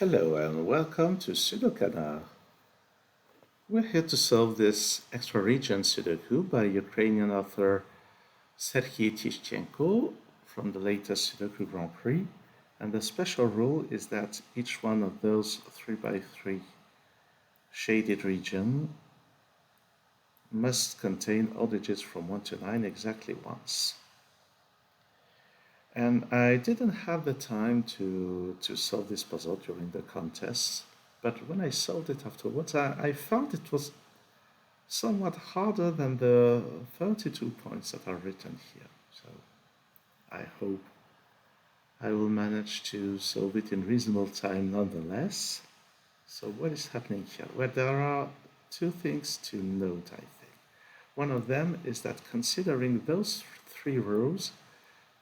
Hello and welcome to SudoKanard. We're here to solve this extra region Sudoku by Ukrainian author Serhii Tyshchenko from the latest Sudoku Grand Prix. And the special rule is that each one of those 3x3 shaded region must contain all digits from 1 to 9 exactly once. And I didn't have the time to solve this puzzle during the contest, but when I solved it afterwards, I found it was somewhat harder than the 32 points that are written here. So I hope I will manage to solve it in reasonable time nonetheless. So what is happening here? Well, there are two things to note, I think. One of them is that considering those three rows,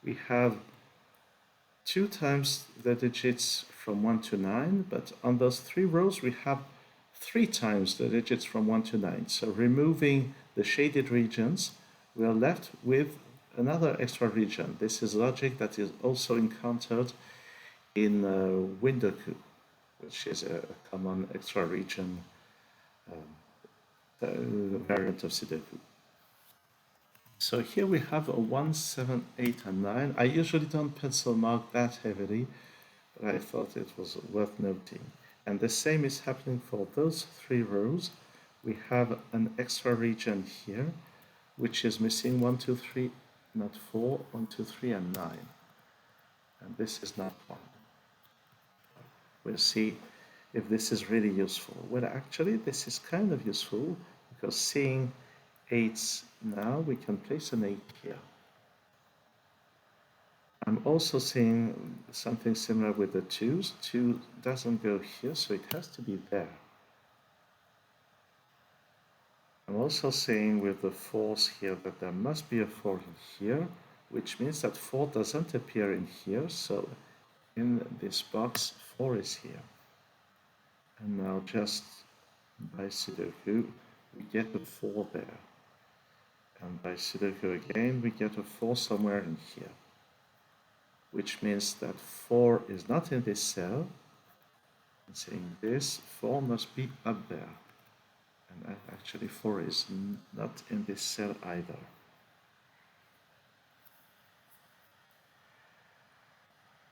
we have 2 times the digits from 1 to 9, but on those 3 rows we have 3 times the digits from 1 to 9. So removing the shaded regions, we are left with another extra region. This is logic that is also encountered in Sudoku, which is a common extra region variant of Sudoku. So here we have a 1, 7, 8, and 9. I usually don't pencil mark that heavily, but I thought it was worth noting. And the same is happening for those 3 rows. We have an extra region here, which is missing 1, 2, 3, not 4, 1, 2, 3, and 9. And this is not 1. We'll see if this is really useful. Well, actually, this is kind of useful because seeing 8s now, we can place an 8 here. I'm also seeing something similar with the 2s. 2 doesn't go here, so it has to be there. I'm also seeing with the 4s here that there must be a 4 in here, which means that 4 doesn't appear in here, so in this box 4 is here. And now just by Sudoku, we get a 4 there. And by Sudoku again, we get a 4 somewhere in here, which means that 4 is not in this cell. And saying this, 4 must be up there. And actually 4 is not in this cell either.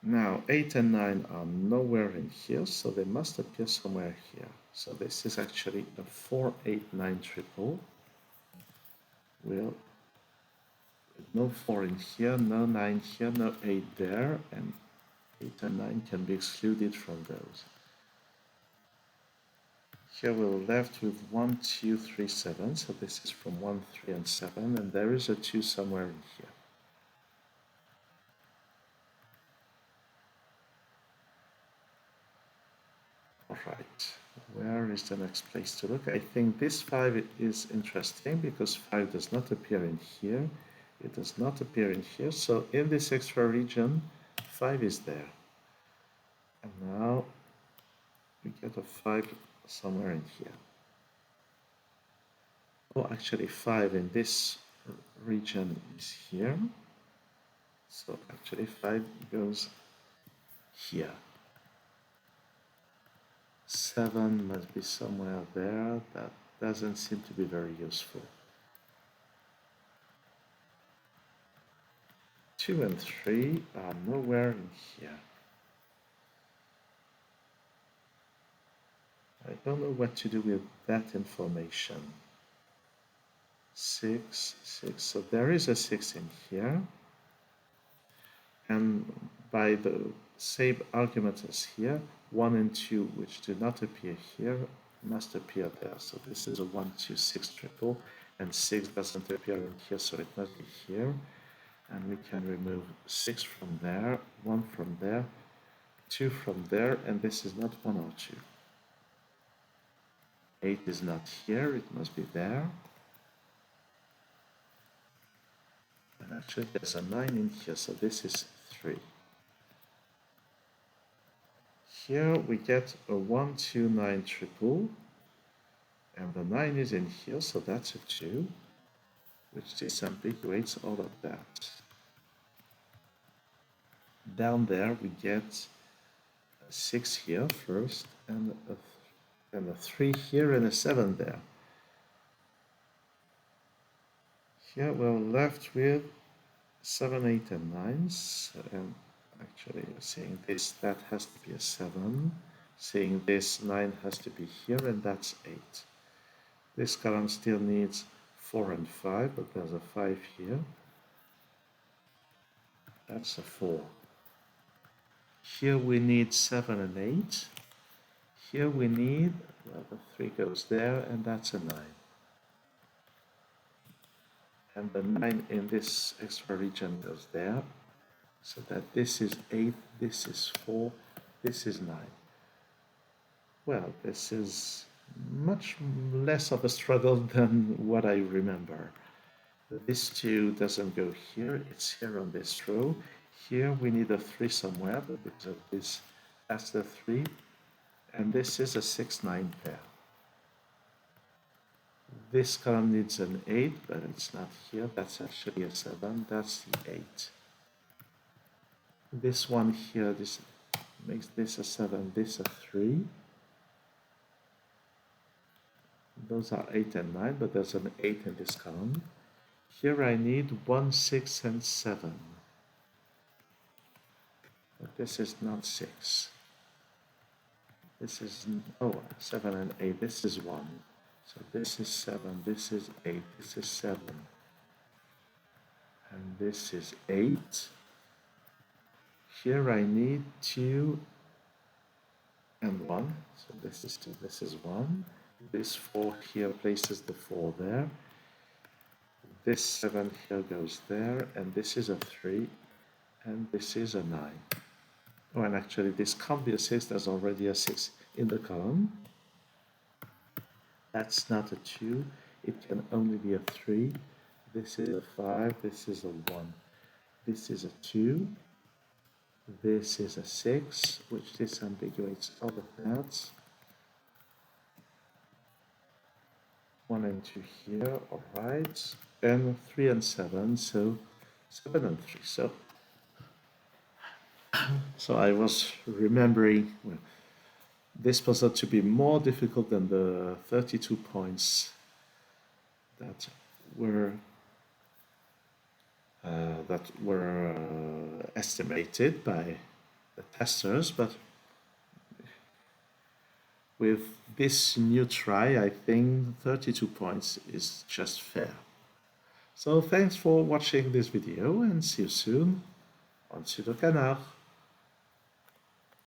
Now 8 and 9 are nowhere in here, so they must appear somewhere here. So this is actually a 4, 8, 9 triple. Well, no 4 in here, no 9 here, no 8 there, and 8 and 9 can be excluded from those. Here we're left with 1, 2, 3, 7, so this is from 1, 3, and 7, and there is a 2 somewhere in here. Alright, where is the next place to look? I think this 5 is interesting because 5 does not appear in here. It does not appear in here, so in this extra region, 5 is there. And now we get a 5 somewhere in here. Oh, actually 5 in this region is here. So actually 5 goes here. 7 must be somewhere there. That doesn't seem to be very useful. 2 and 3 are nowhere in here. I don't know what to do with that information. 6, 6, so there is a 6 in here. And by the same argument as here, 1 and 2, which do not appear here, must appear there. So this is a 1, 2, 6 triple, and 6 doesn't appear in here, so it must be here. And we can remove 6 from there, 1 from there, 2 from there, and this is not 1 or 2. 8 is not here, it must be there. And actually there's a 9 in here, so this is 3. Here we get a 1, 2, 9 triple, and the 9 is in here, so that's a 2, which disambiguates all of that. Down there we get 6 here first, and a 3 here, and a 7 there. Here we're left with 7, 8, and 9. And actually, seeing this, that has to be a 7. Seeing this, 9 has to be here, and that's 8. This column still needs 4 and 5, but there's a 5 here. That's a 4. Here we need 7 and 8. Here we need, well, the 3 goes there, and that's a 9. And the 9 in this extra region goes there, so that this is 8, this is 4, this is 9. Well, this is much less of a struggle than what I remember. This 2 doesn't go here, it's here on this row. Here we need a 3 somewhere, but because of this, that's the 3. And this is a 6, 9 pair. This column needs an 8, but it's not here. That's actually a 7. That's the 8. This one here, this makes this a 7, this a 3. Those are 8 and 9, but there's an 8 in this column. Here I need 1, 6, and 7. But this is not 6. This is, 7 and 8. This is 1. So this is 7, this is 8, this is 7. And this is 8. Here I need 2 and 1. So this is 2, this is 1. This 4 here places the 4 there. This 7 here goes there, and this is a 3, and this is a 9. Oh, and actually this can't be a 6, there's already a 6 in the column. That's not a 2, it can only be a 3. This is a 5, this is a 1. This is a 2. This is a 6, which disambiguates all of that. 1 and 2 here, alright. And 3 and 7, so 7 and 3. So I was remembering this puzzle to be more difficult than the 32 points that were estimated by the testers, but with this new try, I think 32 points is just fair. So thanks for watching this video, and see you soon on SudoKanard.